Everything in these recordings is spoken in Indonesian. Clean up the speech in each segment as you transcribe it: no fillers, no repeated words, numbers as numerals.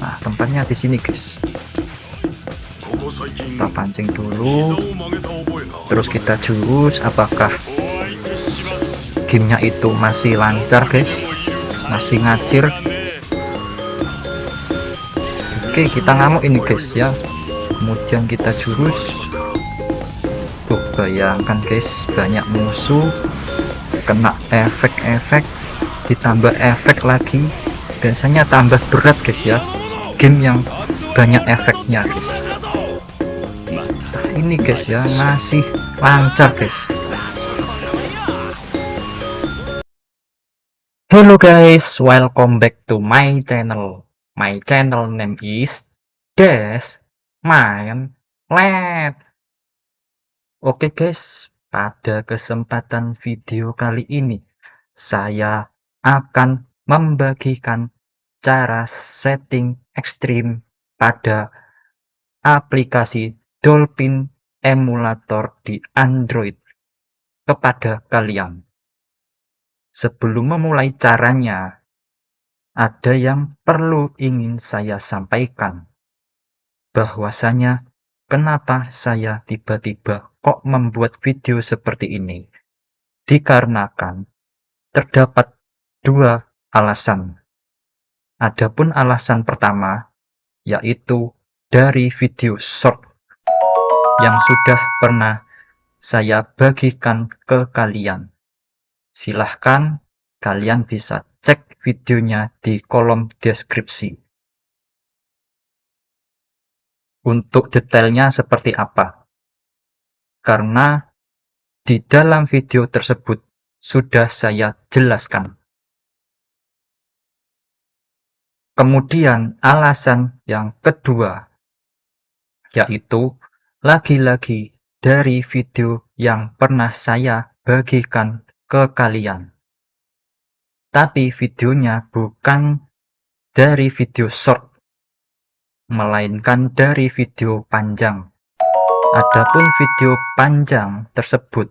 Nah, tempatnya di sini, guys. Kita pancing dulu, terus kita jurus apakah gamenya itu masih lancar, guys, masih ngacir. Oke, kita ngamuk ini, guys ya. Kemudian kita jurus. Tuh, bayangkan guys, banyak musuh, kena efek-efek, ditambah efek lagi, biasanya tambah berat guys ya, game yang banyak efeknya guys. Nah, ini guys ya, masih lancar guys. Hello guys, welcome back to my channel. My channel name is Des Main Led. Oke guys, pada kesempatan video kali ini saya akan membagikan cara setting ekstrim pada aplikasi Dolphin Emulator di Android kepada kalian. Sebelum memulai caranya, ada yang perlu ingin saya sampaikan, bahwasanya kenapa saya tiba-tiba kok membuat video seperti ini. Dikarenakan terdapat dua alasan. Adapun alasan pertama, yaitu dari video short yang sudah pernah saya bagikan ke kalian. Silahkan kalian bisa cek videonya di kolom deskripsi. Untuk detailnya seperti apa? Karena di dalam video tersebut sudah saya jelaskan. Kemudian alasan yang kedua, yaitu lagi-lagi dari video yang pernah saya bagikan ke kalian. Tapi videonya bukan dari video short, melainkan dari video panjang. Adapun video panjang tersebut,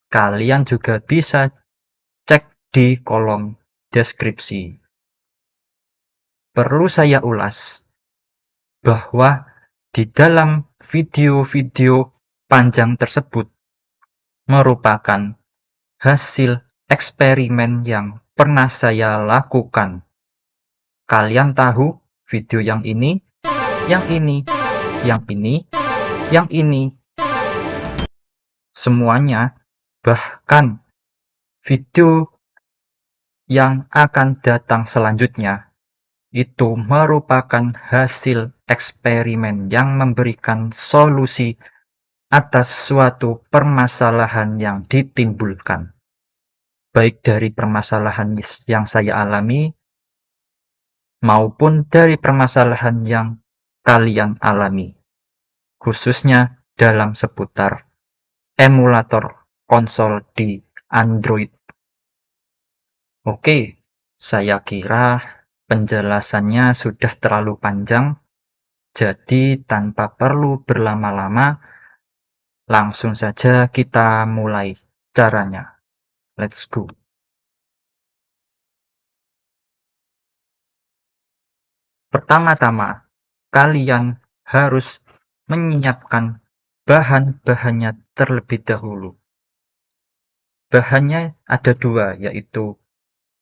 kalian juga bisa cek di kolom deskripsi. Perlu saya ulas bahwa di dalam video-video panjang tersebut merupakan hasil eksperimen yang pernah saya lakukan. Kalian tahu video yang ini, yang ini, yang ini, yang ini. Semuanya, bahkan video yang akan datang selanjutnya, itu merupakan hasil eksperimen yang memberikan solusi atas suatu permasalahan yang ditimbulkan. Baik dari permasalahan yang saya alami, maupun dari permasalahan yang kalian alami, khususnya dalam seputar emulator konsol di Android. Oke, saya kira penjelasannya sudah terlalu panjang, jadi tanpa perlu berlama-lama, langsung saja kita mulai caranya. Let's go. Pertama-tama, kalian harus menyiapkan bahan-bahannya terlebih dahulu. Bahannya ada dua, yaitu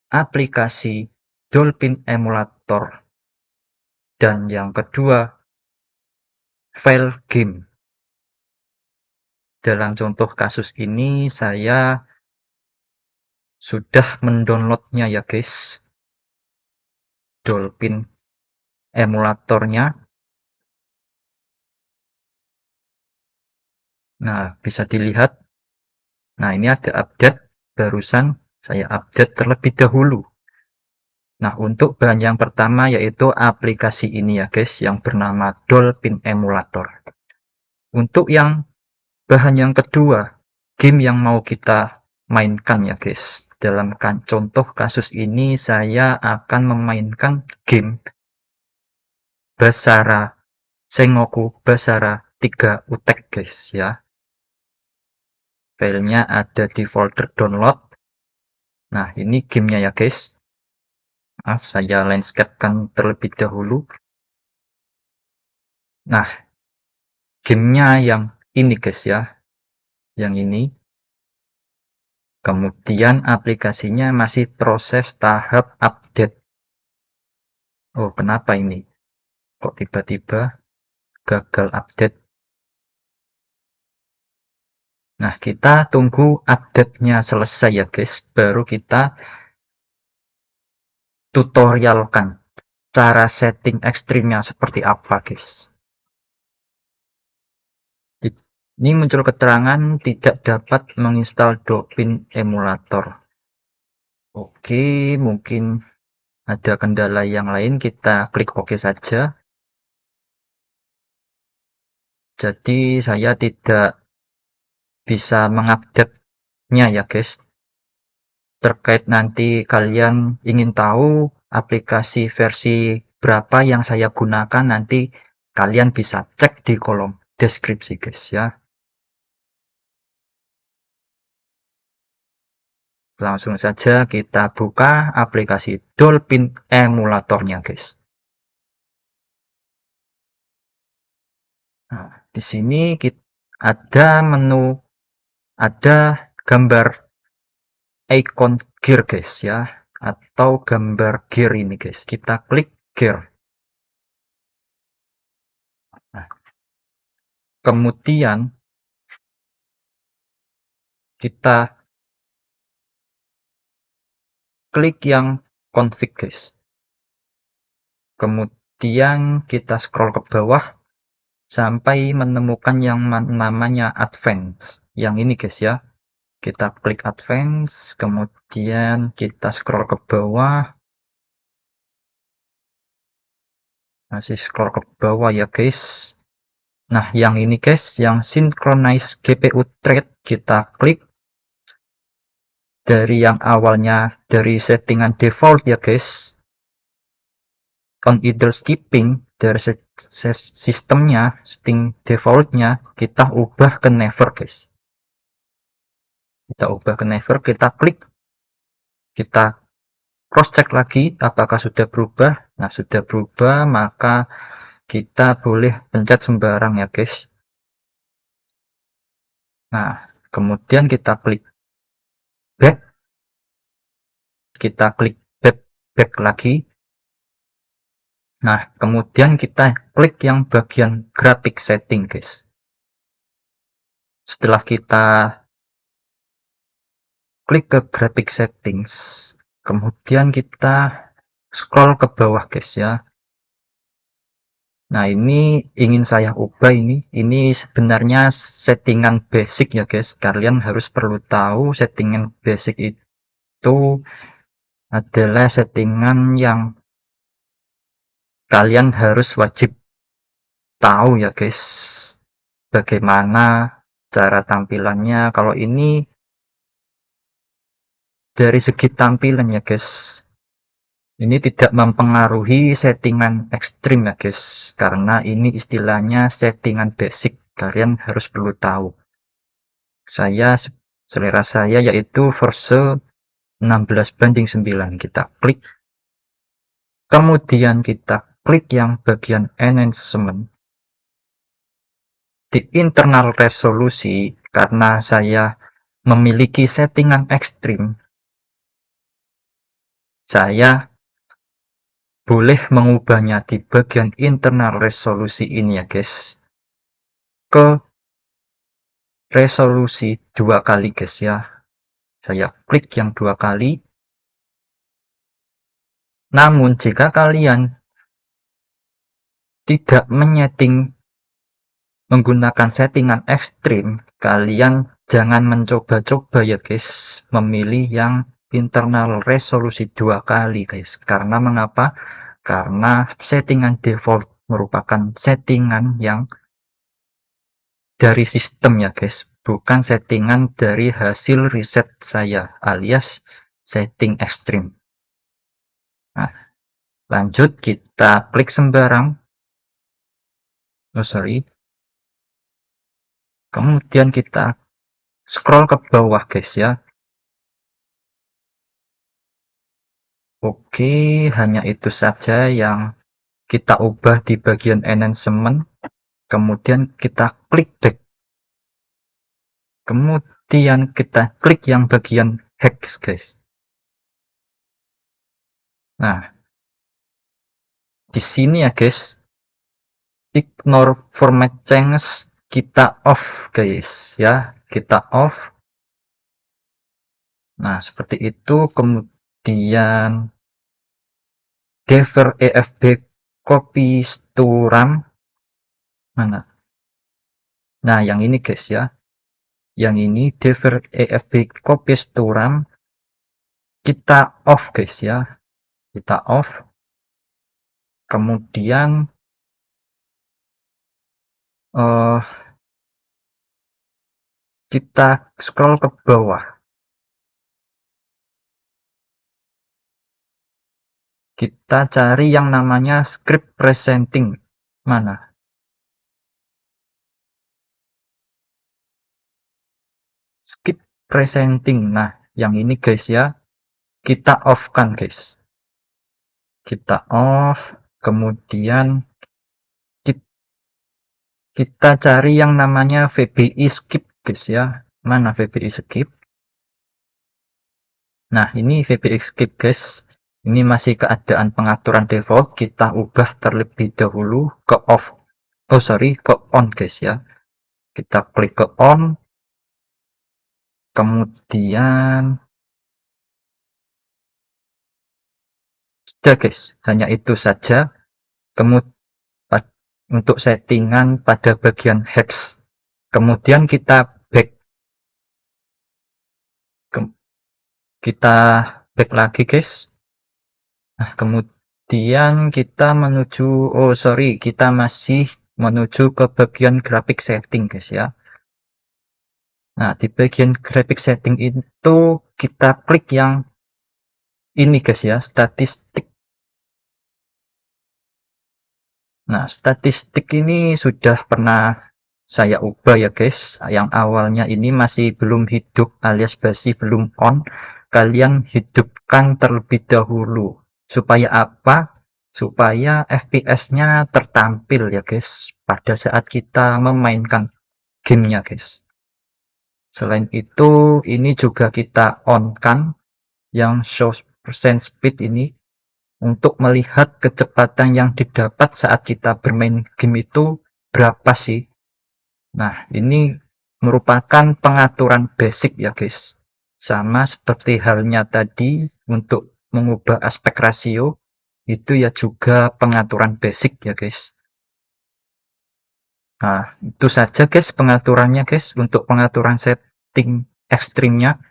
aplikasi Dolphin Emulator dan yang kedua, file game. Dalam contoh kasus ini, saya sudah mendownloadnya ya guys, Dolphin emulatornya. Nah, bisa dilihat. Nah, ini ada update, barusan saya update terlebih dahulu. Nah, untuk bahan yang pertama yaitu aplikasi ini ya guys, yang bernama Dolphin Emulator. Untuk yang bahan yang kedua, game yang mau kita mainkan ya guys. Dalam contoh kasus ini saya akan memainkan game Basara Sengoku Basara 3 Utek guys ya. Filenya ada di folder download. Nah, ini gamenya ya guys. Maaf, saya landscape-kan terlebih dahulu. Nah, gamenya yang ini guys ya, yang ini. Kemudian aplikasinya masih proses tahap update. Oh, kenapa ini? Kok tiba-tiba gagal update? Nah, kita tunggu update-nya selesai ya guys, baru kita tutorialkan cara setting ekstrimnya seperti apa guys. Ini muncul keterangan tidak dapat menginstal Dopin emulator. Oke, mungkin ada kendala yang lain, kita klik OK saja. Jadi saya tidak bisa mengupdate-nya ya guys. Terkait nanti kalian ingin tahu aplikasi versi berapa yang saya gunakan, nanti kalian bisa cek di kolom deskripsi guys ya. Langsung saja kita buka aplikasi Dolphin emulatornya guys. Nah, di sini ada menu, ada gambar icon gear guys ya, atau gambar gear ini guys. Kita klik gear. Nah, kemudian kita klik yang config guys. Kemudian kita scroll ke bawah sampai menemukan yang namanya advance. Yang ini guys ya. Kita klik advance, kemudian kita scroll ke bawah. Masih scroll ke bawah ya guys. Nah, yang ini guys, yang synchronize GPU thread kita klik. Dari yang awalnya dari settingan default ya guys. On either skipping dari sistemnya, setting defaultnya kita ubah ke never guys. Kita ubah ke never, kita klik, kita cross check lagi apakah sudah berubah. Nah, sudah berubah, maka kita boleh pencet sembarang ya guys. Nah, kemudian kita klik back, kita klik back lagi. Nah, kemudian kita klik yang bagian graphic setting guys. Setelah kita klik ke graphic settings, kemudian kita scroll ke bawah guys ya. Nah, ini ingin saya ubah ini sebenarnya settingan basic ya guys. Kalian harus perlu tahu settingan basic itu adalah settingan yang kalian harus wajib tahu ya guys. Bagaimana cara tampilannya. Kalau ini dari segi tampilan ya guys, ini tidak mempengaruhi settingan ekstrim ya guys, karena ini istilahnya settingan basic. Kalian harus perlu tahu. Selera saya yaitu verse 16:9. Kita klik, kemudian kita klik yang bagian enhancement. Di internal resolusi, karena saya memiliki settingan ekstrim, saya boleh mengubahnya di bagian internal resolusi ini ya guys, ke resolusi 2 kali guys ya. Saya klik yang 2 kali. Namun jika kalian tidak menyeting menggunakan settingan ekstrim, kalian jangan mencoba-coba ya guys memilih yang internal resolusi 2 kali guys. Karena mengapa? Karena settingan default merupakan settingan yang dari sistem ya guys, bukan settingan dari hasil riset saya alias setting ekstrim. Nah, lanjut kita klik sembarang. Kemudian kita scroll ke bawah guys ya. Oke, hanya itu saja yang kita ubah di bagian enhancement. kemudian kita klik back, kemudian kita klik yang bagian hex guys. Nah, di sini ya guys, ignore format changes kita off guys ya, kita off. Nah, seperti itu. Kemudian defer EFB copy to RAM mana? Nah, yang ini guys ya. Yang ini defer EFB copy to RAM kita off guys ya. Kita off. Kemudian kita scroll ke bawah. Kita cari yang namanya script presenting. Mana? Skip presenting. Nah, yang ini guys ya. Kita off kan guys. Kita off. Kemudian kita cari yang namanya VBI skip guys ya. Mana VBI skip? Nah, ini VBI skip guys. Ini masih keadaan pengaturan default. Kita ubah terlebih dahulu ke off. Oh sorry, ke on guys ya. Kita klik ke on. Kemudian sudah guys, hanya itu saja. Kemudian untuk settingan pada bagian hex. Kemudian kita back. Kita back lagi guys. Nah, kemudian kita menuju, oh sorry, kita masih menuju ke bagian graphic setting guys ya. Nah, di bagian graphic setting itu kita klik yang ini guys ya, statistik. Nah, statistik ini sudah pernah saya ubah ya guys. Yang awalnya ini masih belum hidup alias masih belum on. Kalian hidupkan terlebih dahulu. Supaya apa? Supaya FPS-nya tertampil ya guys pada saat kita memainkan gamenya guys. Selain itu, ini juga kita on kan yang show percent speed ini untuk melihat kecepatan yang didapat saat kita bermain game itu berapa sih. Nah, ini merupakan pengaturan basic ya guys. Sama seperti halnya tadi untuk mengubah aspek rasio, itu ya juga pengaturan basic ya guys. Nah, itu saja guys pengaturannya guys. Untuk pengaturan setting ekstrimnya,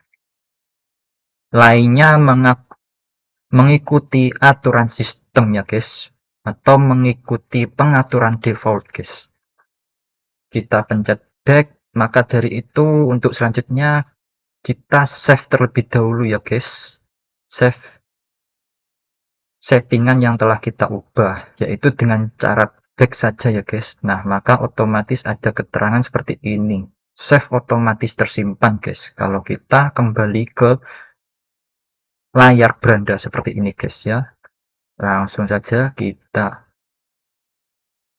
lainnya mengikuti aturan sistem ya guys, atau mengikuti pengaturan default guys. Kita pencet back, maka dari itu untuk selanjutnya kita save terlebih dahulu ya guys. Save settingan yang telah kita ubah, yaitu dengan cara back saja ya guys. Nah, maka otomatis ada keterangan seperti ini. Save otomatis tersimpan guys. Kalau kita kembali ke layar beranda seperti ini guys ya. Langsung saja kita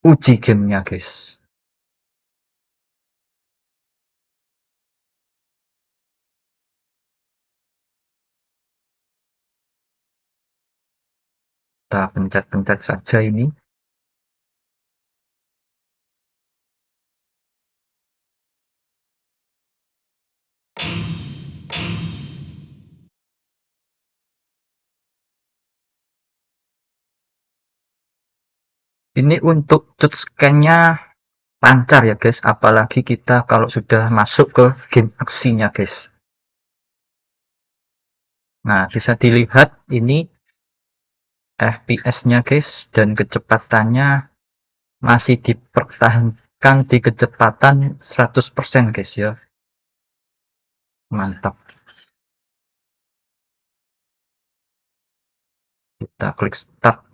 uji gamenya guys. Kita pencet-pencet saja ini. Ini untuk cutscene-nya lancar ya guys, apalagi kita kalau sudah masuk ke game aksinya guys. Nah, bisa dilihat ini FPS-nya guys, dan kecepatannya masih dipertahankan di kecepatan 100% guys ya. Mantap. Kita klik start.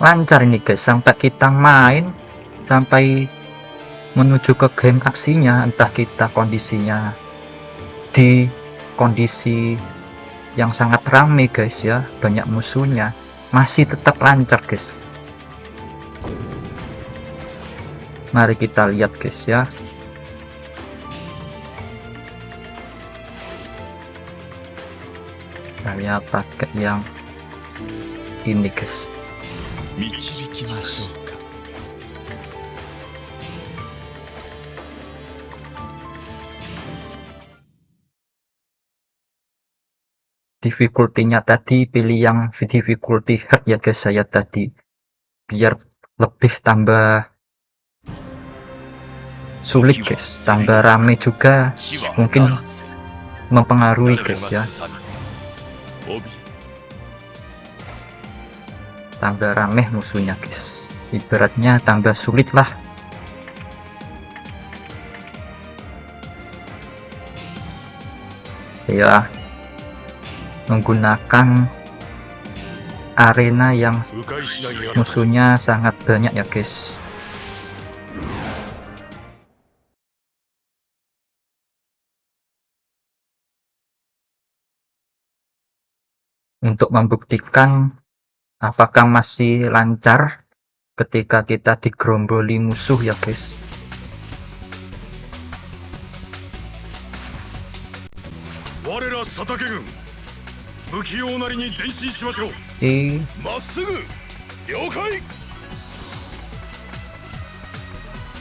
Lancar ini guys, sampai kita main, sampai menuju ke game aksinya, entah kita kondisinya di kondisi yang sangat ramai guys ya, banyak musuhnya, masih tetap lancar guys. Mari kita lihat guys ya. Saya pakai yang ini guys. Difficulty-nya tadi pilih yang difficulty hard ya guys, saya tadi biar lebih tambah sulit guys, tambah rame juga mungkin mempengaruhi guys ya, tambah rame musuhnya guys, ibaratnya tambah sulit lah. Saya menggunakan arena yang musuhnya sangat banyak ya guys. Untuk membuktikan apakah masih lancar ketika kita digeromboli musuh ya guys.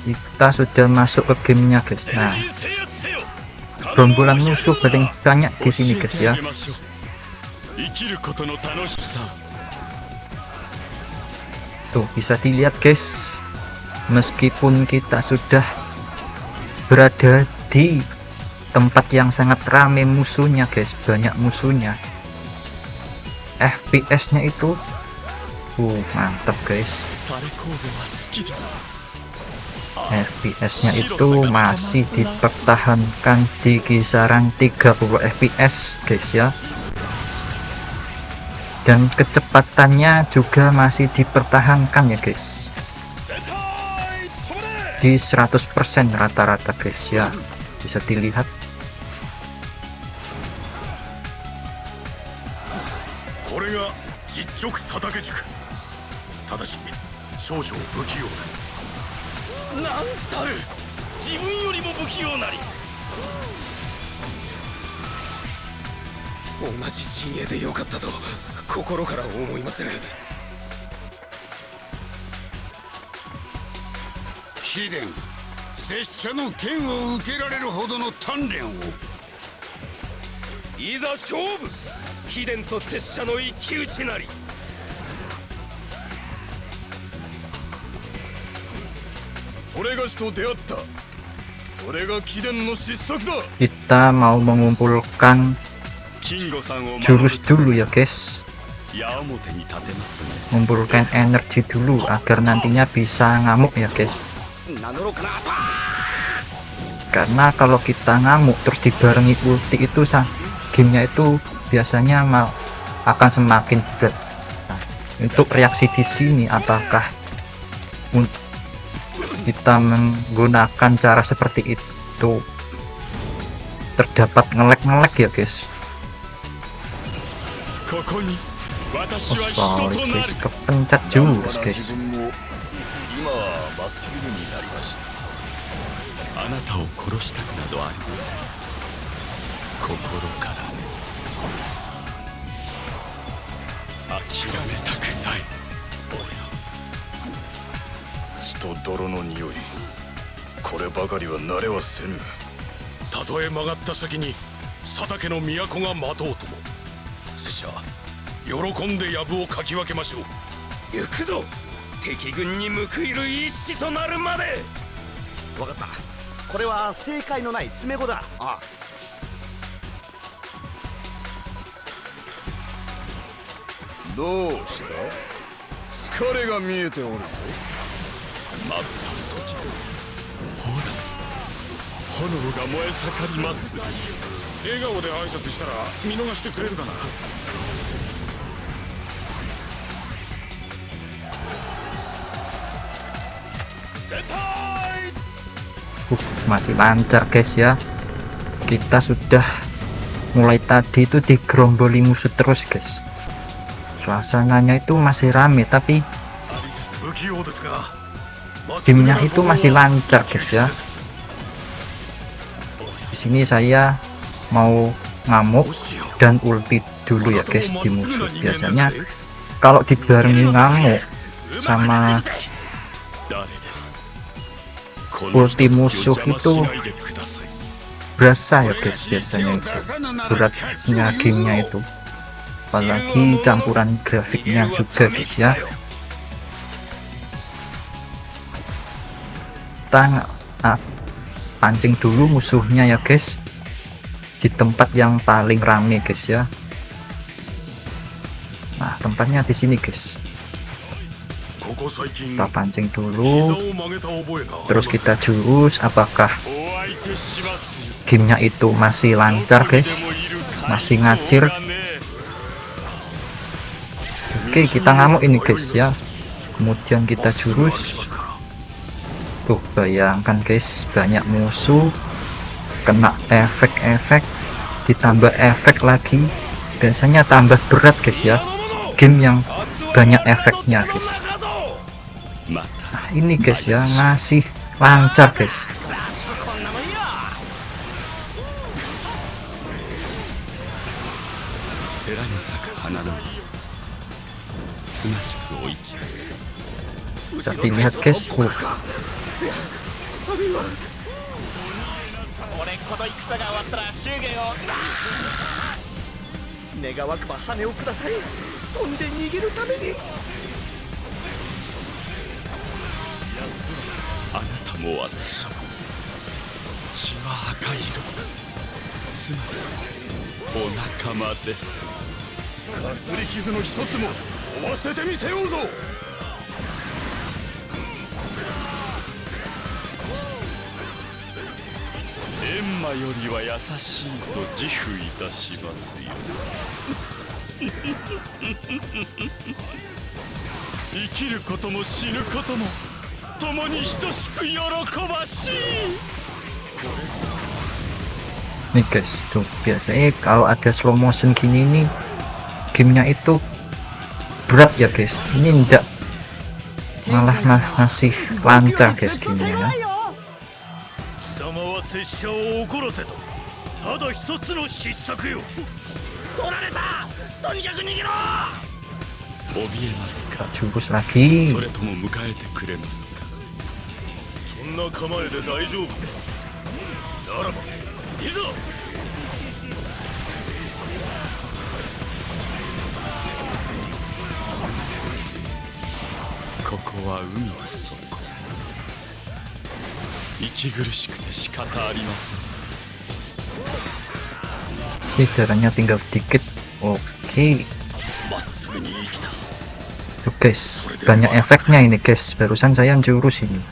Kita sudah masuk ke gamenya guys. Nah, gerombolan musuh paling banyak di sini guys ya. Tuh bisa dilihat guys, meskipun kita sudah berada di tempat yang sangat ramai musuhnya guys, banyak musuhnya, FPS-nya itu mantap guys. FPS-nya itu masih dipertahankan di kisaran 30 FPS guys ya, dan kecepatannya juga masih dipertahankan ya guys, di 100% rata-rata guys ya, bisa dilihat. Kita mau mengumpulkan jurus dulu ya guys, mengumpulkan energi dulu agar nantinya bisa ngamuk ya guys, karena kalau kita ngamuk terus dibarengi ulti itu gamenya itu biasanya akan semakin berat. Nah, untuk reaksi di sini apakah kita menggunakan cara seperti itu terdapat ngelek ya guys. Sorry guys, kepencet jurus guys. Masih lancar guys ya, kita sudah mulai tadi itu digeromboli musuh terus guys. Suasananya itu masih rame, tapi gamenya itu masih lancar guys ya. Di sini saya mau ngamuk dan ulti dulu ya guys di musuh. Biasanya kalau dibarengi ngamuk sama ulti musuh itu berasa ya guys, biasanya itu beratnya gamenya itu, apalagi campuran grafiknya juga guys ya. Kita pancing dulu musuhnya ya guys di tempat yang paling rame guys ya. Nah, tempatnya di sini guys. Kita pancing dulu, terus kita jurus. Apakah gamenya itu masih lancar guys, masih ngacir? Oke, kita ngamuk ini guys ya. Kemudian kita jurus. Tuh, bayangkan guys, banyak musuh, kena efek-efek, ditambah efek lagi. Biasanya tambah berat guys ya, game yang banyak efeknya guys. Nah, ini guys ya, masih lancar guys. Bisa dilihat guys. Nih guys, tuh biasanya kalau ada slow motion gini nih, gamenya itu berat ya guys. Ini enggak, malah masih lancar guys gamenya ya. Jurus lagi. Ini darahnya tinggal sedikit. Oke. Tuh guys, banyak efeknya ini guys. Barusan saya jurus ini.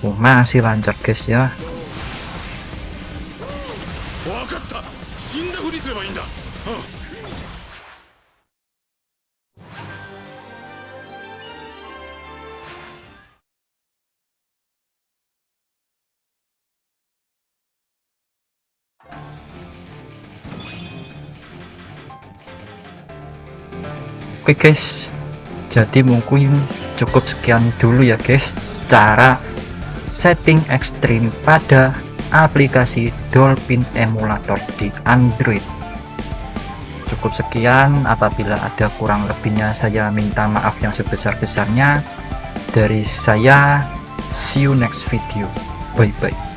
Oh, masih lancar guys ya. Oke guys, jadi mungkin cukup sekian dulu ya guys cara setting ekstrim pada aplikasi Dolphin Emulator di Android. Cukup sekian, apabila ada kurang lebihnya saya minta maaf yang sebesar-besarnya. Dari saya, see you next video, bye bye.